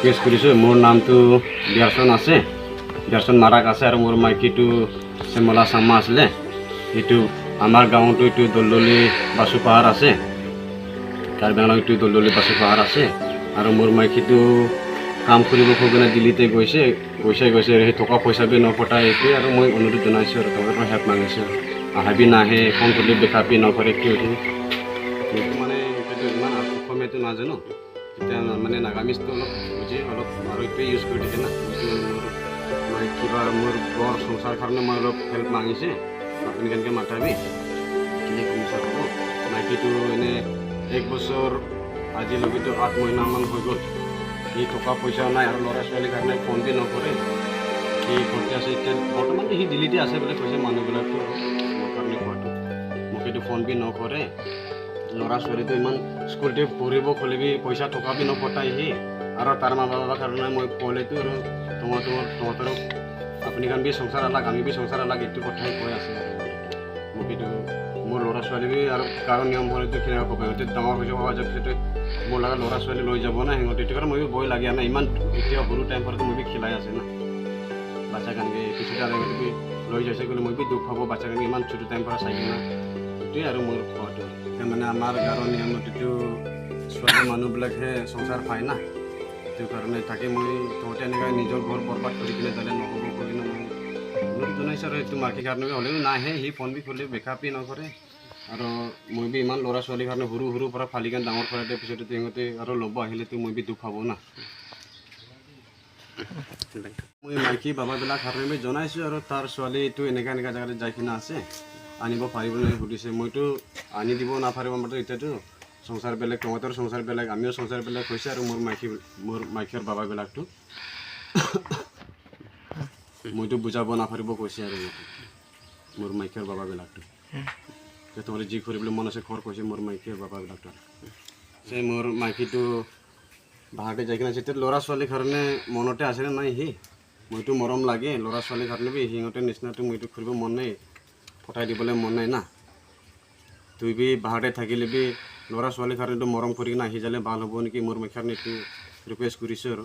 Request কৰিছোঁ। মোৰ নামটো বিয়াৰচন আছে, বিয়াৰচন মাৰাক আছে আৰু মোৰ মাইকীটো চেমলা চাম্মা আছিলে। এইটো আমাৰ গাঁৱতো এইটো দলদলি বাসু পাহাৰ আছে, কাৰ্বি আংলং এইটো দলদলি বাসু পাহাৰ আছে। আৰু মোৰ মাইকীটো কাম কৰিব কাৰণে দিল্লীতে গৈছে সেই টকা পইচা বি নপঠায় এইটোৱে। আৰু মই অনুৰোধ জনাইছোঁ আৰু তোমালোকৰ হেল্প মাগিছোঁ। আহাবি নাহে, ফোন কৰিলে বেকাবি নকৰে কিয় এইটো মানে এইটো ইমান অসমীয়াটো নাজানো, এতিয়া মানে নাগামিজটো অলপ বুজি অলপ আৰু এইটোৱে ইউজ কৰি থাকে না। মই কিবা মোৰ ঘৰ সংসাৰ কাৰণে মই অলপ হেল্প মাগিছে, আপুনি কেনেকৈ মাতাবি কেনেকৈ কমিছা হ'ব। মাইকীটো এনেই 1 বছৰ আজিলৈকেতো 8 মহিনামান হৈ গ'ল। সি টকা পইচা নাই আৰু ল'ৰা ছোৱালীৰ কাৰণে ফোন বি নকৰে। সি ঘৰতে আছে, এতিয়া বৰ্তমান সি দিল্লীতে আছে বুলি কৈছে মানুহবিলাকতো মোৰ কাৰণে কোৱাটো। মোক এইটো ফোন বি নকৰে, ল'ৰা ছোৱালীটো ইমান স্কুলতে পঢ়িব খুলিবি পইচা টকা বি নপঠায় সি। আৰু তাৰ মা বাবাৰ কাৰণে মই ক'লেতো আৰু তোমাৰো আপুনি কাৰণ বি সংসাৰ আলাগ আমি বি সংসাৰ আলাগ এইটো কথাই কৈ আছে। মোক এইটো মোৰ ল'ৰা ছোৱালী বি আৰু কাৰণ নিয়ম হ'লেতো কেনেকৈ ক'ব, সিহঁতে ডাঙৰ হৈ যাব যোৱাৰ পিছতে মোৰ লগা ল'ৰা ছোৱালী লৈ যাব না সিহঁতে। এইটো কাৰণে মই ভয় লাগে না, ইমান এতিয়া সৰু টাইম পৰতো মই বি খেলাই আছে না বাচ্চা কানকে পিছতে আৰু সিহঁতে লৈ যাইছে গ'লে মই বি দুখ পাব বাচ্চা কানকে ইমান ছোটো টাইম পৰা চাই না। এইটোৱে আৰু মোৰ কোৱাটো মানে আমাৰ গাঁৱৰ নিয়মত এইটো ছোৱালী মানুহবিলাকহে সংসাৰ পায় না। সেইটো কাৰণে তাকে মই তহঁতে এনেকৈ নিজৰ ঘৰ বৰবাদ কৰি কিনে তালে নহ'ব কৰি কিনে মই অনুৰোধ জনাইছোঁ। আৰু এইটো মাৰ্কীৰ কাৰণে হ'লেও নাহে, সি ফোন বি কৰিলে বেকআপি নকৰে। আৰু মই বি ইমান ল'ৰা ছোৱালীৰ কাৰণে সৰুৰ পৰা ফালি কেনে ডাঙৰ কৰাৰ পিছতে সিহঁতে আৰু ল'ব আহিলেতো মই বি দুখ পাব না। মই মাইকী বাবাবিলাক কাৰণে জনাইছোঁ আৰু তাৰ ছোৱালী এইটো এনেকুৱা জেগাতে যাই কিনে আছে, আনিব পাৰিবলৈ সুধিছে। মইতো আনি দিব নাপাৰিব মাত্ৰ এতিয়াতো সংসাৰ বেলেগ, তহঁতৰ সংসাৰ বেলেগ, আমিও সংসাৰ বেলেগ হৈছে। আৰু মোৰ মাইকীৰ বাবাবিলাকতো মইতো বুজাব নাপাৰিব কৈছে। আৰু মোৰ মাইকীৰ বাবাবিলাকতো তহঁতে যি কৰিবলৈ মন আছে ঘৰ কৈছে মোৰ মাইকীৰ বাবাবিলাকতো। মোৰ মাইকীটো বাহিৰতে যাই কিনে এতিয়া ল'ৰা ছোৱালীৰ কাৰণে মনতে আছেনে নাই সি, মইতো মৰম লাগে ল'ৰা ছোৱালীৰ কাৰণে বি সিহঁতে নিচিনাটো মইতো কৰিব মন নাই, পঠাই দিবলৈ মন নাই না। তুই বি বাহিৰতে থাকিলে বি ল'ৰা ছোৱালীৰ কাৰণেতো মৰম কৰি কিনে আহি যালে ভাল হ'ব নেকি, মোৰ মাইকীৰ কাৰণে এইটো ৰিকুৱেষ্ট কৰিছোঁ আৰু।